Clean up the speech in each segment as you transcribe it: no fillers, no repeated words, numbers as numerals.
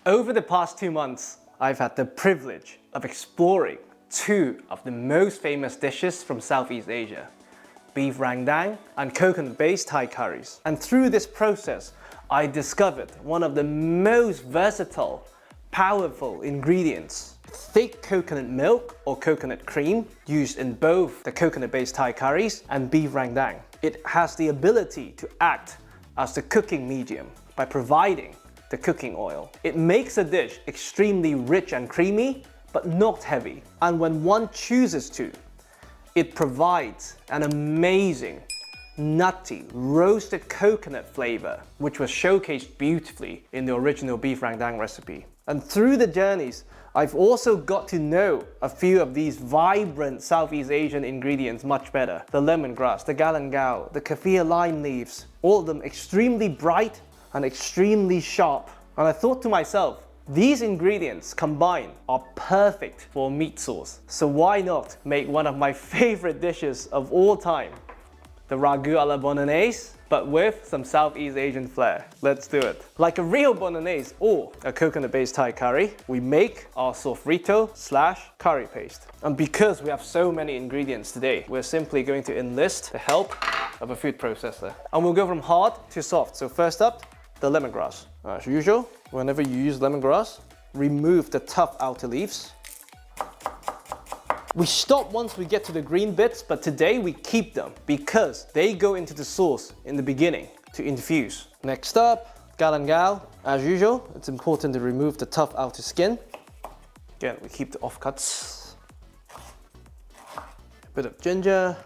Over the past 2 months, I've had the privilege of exploring two of the most famous dishes from Southeast Asia, beef rendang and coconut-based Thai curries. And through this process, I discovered one of the most versatile, powerful ingredients: thick coconut milk or coconut cream used in both the coconut-based Thai curries and beef rendang. It has the ability to act as the cooking medium by providing the cooking oil. It makes a dish extremely rich and creamy, but not heavy. And when one chooses to, it provides an amazing, nutty, roasted coconut flavor, which was showcased beautifully in the original beef rendang recipe. And through the journeys, I've also got to know a few of these vibrant Southeast Asian ingredients much better. The lemongrass, the galangal, the kaffir lime leaves, all of them extremely bright and extremely sharp. And I thought to myself, these ingredients combined are perfect for meat sauce. So why not make one of my favorite dishes of all time, the ragu a la bolognese, but with some Southeast Asian flair. Let's do it. Like a real bolognese or a coconut-based Thai curry, we make our sofrito/curry paste. And because we have so many ingredients today, we're simply going to enlist the help of a food processor. And we'll go from hard to soft. So first up, the lemongrass. As usual, whenever you use lemongrass, remove the tough outer leaves. We stop once we get to the green bits, but today we keep them because they go into the sauce in the beginning to infuse. Next up, galangal. As usual, it's important to remove the tough outer skin. Again, we keep the offcuts. A bit of ginger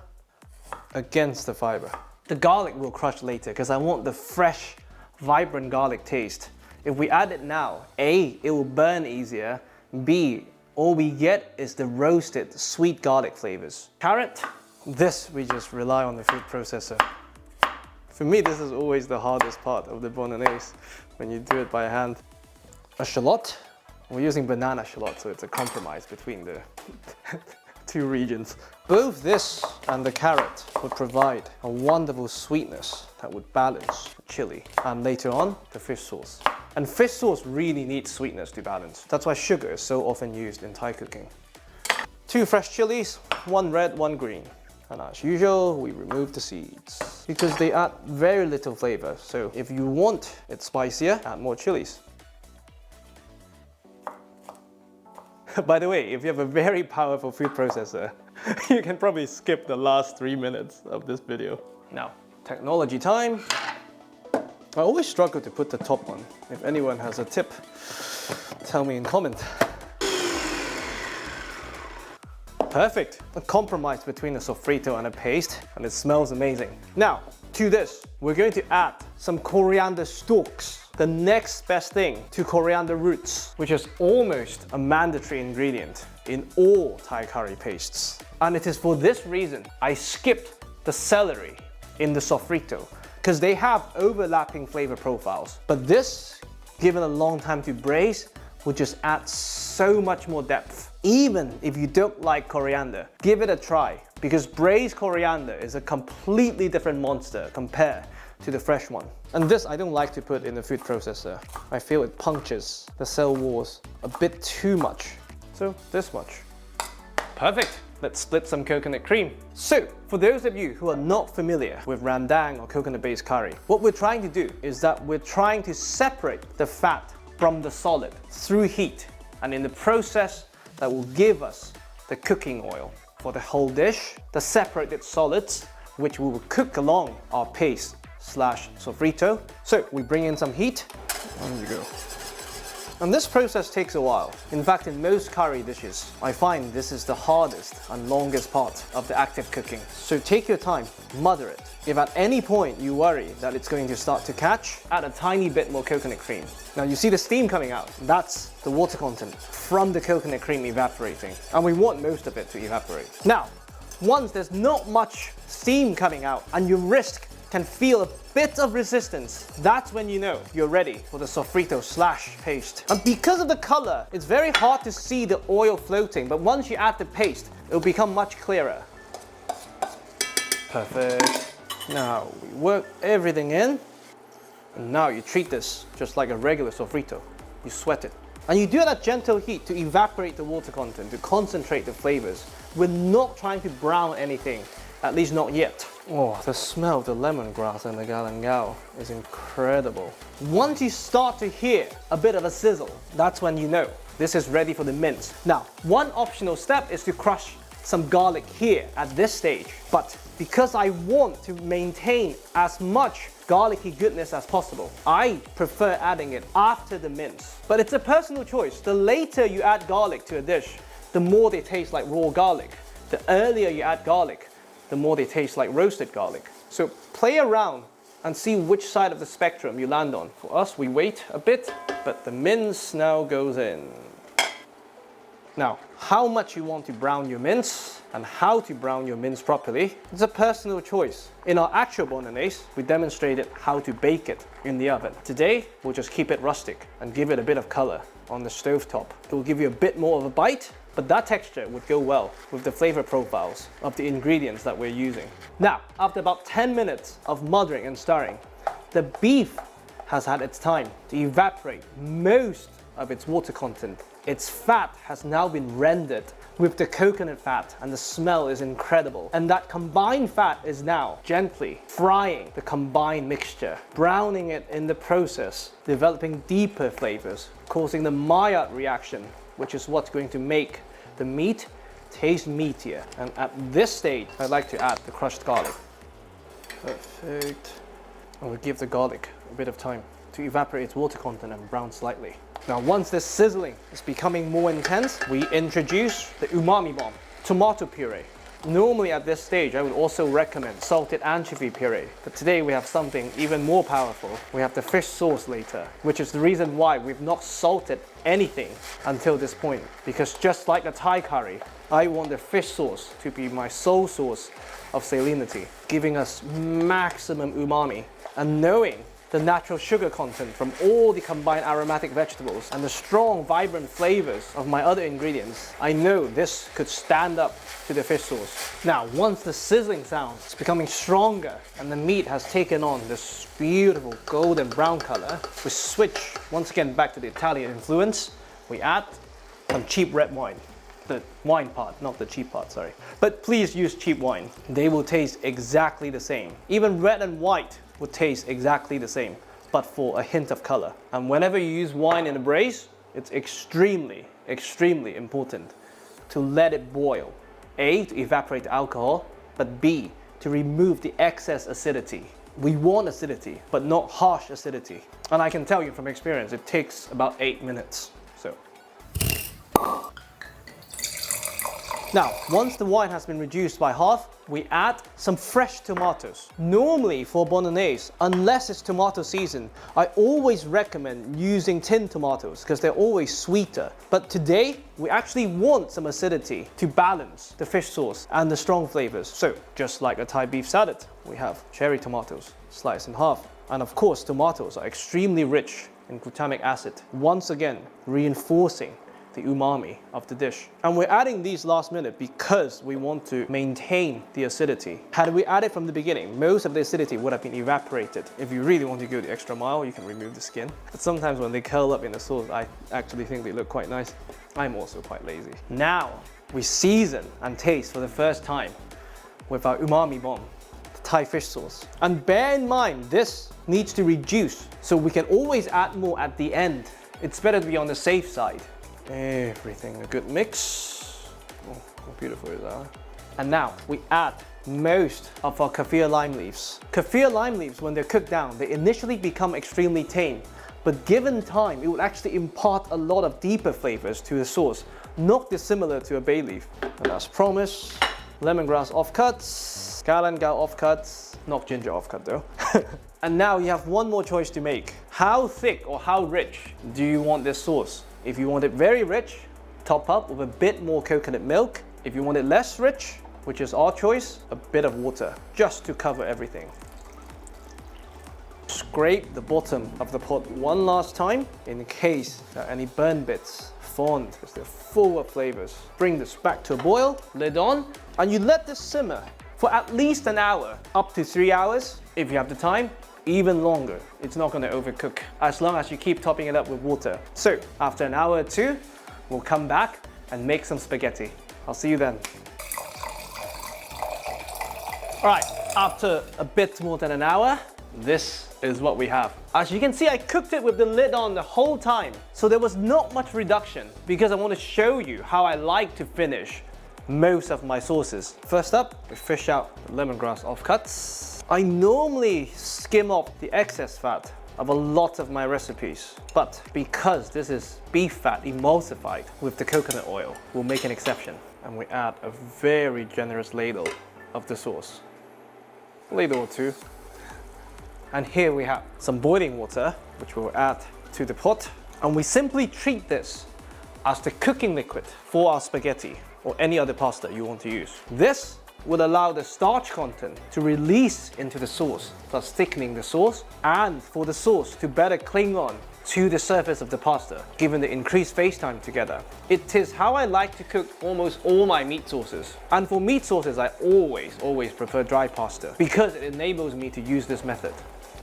against the fiber. The garlic we'll crush later because I want the fresh, vibrant garlic taste. If we add it now, A, it will burn easier, B, all we get is the roasted sweet garlic flavors. Carrot, this we just rely on the food processor. For me, this is always the hardest part of the bolognese, when you do it by hand. A shallot, we're using banana shallot, so it's a compromise between the two regions. Both this and the carrot would provide a wonderful sweetness that would balance the chili. And later on, the fish sauce. And fish sauce really needs sweetness to balance. That's why sugar is so often used in Thai cooking. 2 fresh chilies, 1 red, 1 green. And as usual, we remove the seeds because they add very little flavor. So if you want it spicier, add more chilies. By the way, if you have a very powerful food processor, you can probably skip the last 3 minutes of this video. Now, technology time. I always struggle to put the top on. If anyone has a tip, tell me in comment. Perfect. A compromise between a sofrito and a paste, and it smells amazing. Now, to this, we're going to add some coriander stalks. The next best thing to coriander roots, which is almost a mandatory ingredient in all Thai curry pastes. And it is for this reason I skipped the celery in the sofrito, because they have overlapping flavor profiles. But this, given a long time to braise, will just add so much more depth. Even if you don't like coriander, give it a try, because braised coriander is a completely different monster compared to the fresh one. And this I don't like to put in the food processor. I feel it punctures the cell walls a bit too much. So this much. Perfect. Let's split some coconut cream. So, for those of you who are not familiar with rendang or coconut-based curry, what we're trying to do is that we're trying to separate the fat from the solid through heat. And in the process, that will give us the cooking oil for the whole dish, the separated solids, which we will cook along our paste/sofrito. So, we bring in some heat, and we go. And this process takes a while. In fact, in most curry dishes, I find this is the hardest and longest part of the active cooking. So take your time, mother it. If at any point you worry that it's going to start to catch, add a tiny bit more coconut cream. Now you see the steam coming out. That's the water content from the coconut cream evaporating. And we want most of it to evaporate. Now, once there's not much steam coming out and your wrist can feel a bit of resistance, that's when you know you're ready for the sofrito/paste. And because of the color, it's very hard to see the oil floating, but once you add the paste, it'll become much clearer. Perfect. Now we work everything in, and now you treat this just like a regular sofrito, you sweat it. And you do it at gentle heat to evaporate the water content, to concentrate the flavors. We're not trying to brown anything, at least not yet. Oh, the smell of the lemongrass and the galangal is incredible. Once you start to hear a bit of a sizzle, that's when you know this is ready for the mince. Now, one optional step is to crush some garlic here at this stage. But because I want to maintain as much garlicky goodness as possible, I prefer adding it after the mince. But it's a personal choice. The later you add garlic to a dish, the more they taste like raw garlic. The earlier you add garlic, the more they taste like roasted garlic. So play around and see which side of the spectrum you land on. For us, we wait a bit, but the mince now goes in. Now, how much you want to brown your mince and how to brown your mince properly, it's a personal choice. In our actual bolognese, we demonstrated how to bake it in the oven. Today, we'll just keep it rustic and give it a bit of color on the stovetop. It will give you a bit more of a bite, but that texture would go well with the flavor profiles of the ingredients that we're using. Now, after about 10 minutes of mothering and stirring, the beef has had its time to evaporate most of its water content. Its fat has now been rendered with the coconut fat, and the smell is incredible. And that combined fat is now gently frying the combined mixture, browning it in the process, developing deeper flavors, causing the Maillard reaction, which is what's going to make the meat taste meatier. And at this stage, I'd like to add the crushed garlic. Perfect. And we'll give the garlic a bit of time to evaporate its water content and brown slightly. Now, once this sizzling is becoming more intense, we introduce the umami bomb, tomato puree. Normally at this stage, I would also recommend salted anchovy puree, but today we have something even more powerful. We have the fish sauce later, which is the reason why we've not salted anything until this point, because just like a Thai curry, I want the fish sauce to be my sole source of salinity, giving us maximum umami, and knowing the natural sugar content from all the combined aromatic vegetables and the strong, vibrant flavors of my other ingredients, I know this could stand up to the fish sauce. Now, once the sizzling sound is becoming stronger and the meat has taken on this beautiful golden brown color, we switch once again back to the Italian influence. We add some cheap red wine. The wine part, not the cheap part, sorry. But please use cheap wine. They will taste exactly the same. Even red and white would taste exactly the same, but for a hint of color. And whenever you use wine in a braise, it's extremely, extremely important to let it boil. A, to evaporate the alcohol, but B, to remove the excess acidity. We want acidity, but not harsh acidity. And I can tell you from experience, it takes about 8 minutes. Now, once the wine has been reduced by half, we add some fresh tomatoes. Normally for bolognese, unless it's tomato season, I always recommend using tinned tomatoes because they're always sweeter. But today, we actually want some acidity to balance the fish sauce and the strong flavors. So, just like a Thai beef salad, we have cherry tomatoes sliced in half. And of course, tomatoes are extremely rich in glutamic acid, once again reinforcing the umami of the dish. And we're adding these last minute because we want to maintain the acidity. Had we added from the beginning, most of the acidity would have been evaporated. If you really want to go the extra mile, you can remove the skin. But sometimes when they curl up in the sauce, I actually think they look quite nice. I'm also quite lazy. Now, we season and taste for the first time with our umami bomb, the Thai fish sauce. And bear in mind, this needs to reduce, so we can always add more at the end. It's better to be on the safe side. Everything a good mix. Oh, how beautiful is that? And now we add most of our kaffir lime leaves. Kaffir lime leaves, when they're cooked down, they initially become extremely tame, but given time, it will actually impart a lot of deeper flavors to the sauce, not dissimilar to a bay leaf. And as promised, lemongrass offcuts, galangal offcuts, not ginger offcut though. And now you have one more choice to make. How thick or how rich do you want this sauce? If you want it very rich, top up with a bit more coconut milk. If you want it less rich, which is our choice, a bit of water, just to cover everything. Scrape the bottom of the pot one last time, in case there are any burn bits formed, because they're full of flavors. Bring this back to a boil, lid on, and you let this simmer for at least an hour, up to 3 hours, if you have the time. even longer. It's not gonna overcook as long as you keep topping it up with water. So after an hour or two, we'll come back and make some spaghetti. I'll see you then. All right, after a bit more than an hour, this is what we have. As you can see, I cooked it with the lid on the whole time, so there was not much reduction because I want to show you how I like to finish most of my sauces. First up, we fish out the lemongrass offcuts. I normally skim off the excess fat of a lot of my recipes, but because this is beef fat emulsified with the coconut oil, we'll make an exception. And we add a very generous ladle of the sauce. Ladle or two. And here we have some boiling water, which we'll add to the pot. And we simply treat this as the cooking liquid for our spaghetti or any other pasta you want to use. This would allow the starch content to release into the sauce, thus thickening the sauce, and for the sauce to better cling on to the surface of the pasta, given the increased face time together. It is how I like to cook almost all my meat sauces. And for meat sauces, I always prefer dry pasta because it enables me to use this method.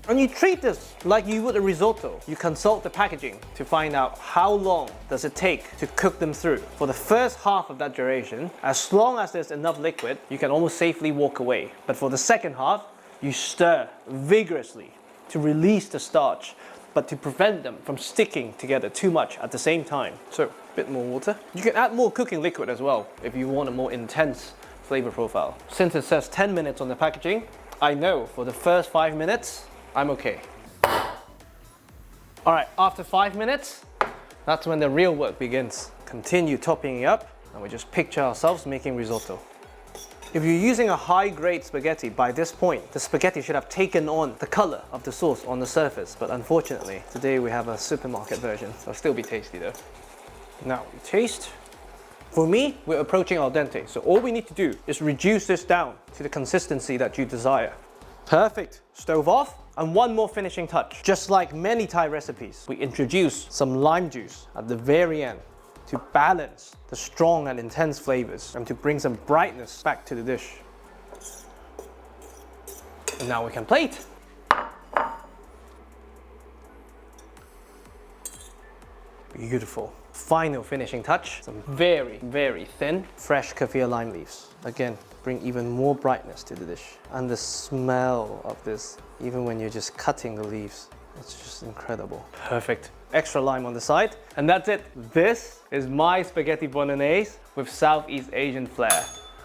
And you treat this like you would a risotto. You consult the packaging to find out how long does it take to cook them through. For the first half of that duration, as long as there's enough liquid, you can almost safely walk away. But for the second half, you stir vigorously to release the starch, but to prevent them from sticking together too much at the same time. So, a bit more water. You can add more cooking liquid as well if you want a more intense flavor profile. Since it says 10 minutes on the packaging, I know for the first 5 minutes, I'm okay. All right, after 5 minutes, that's when the real work begins. Continue topping it up, and we just picture ourselves making risotto. If you're using a high-grade spaghetti, by this point, the spaghetti should have taken on the color of the sauce on the surface. But unfortunately, today we have a supermarket version. It'll still be tasty though. Now, we taste. For me, we're approaching al dente. So all we need to do is reduce this down to the consistency that you desire. Perfect. Stove off. And one more finishing touch. Just like many Thai recipes, we introduce some lime juice at the very end to balance the strong and intense flavors and to bring some brightness back to the dish. And now we can plate. Beautiful. Final finishing touch, some very thin, fresh kaffir lime leaves. Again, bring even more brightness to the dish. And the smell of this, even when you're just cutting the leaves, it's just incredible. Perfect. Extra lime on the side. And that's it. This is my spaghetti bolognese with Southeast Asian flair.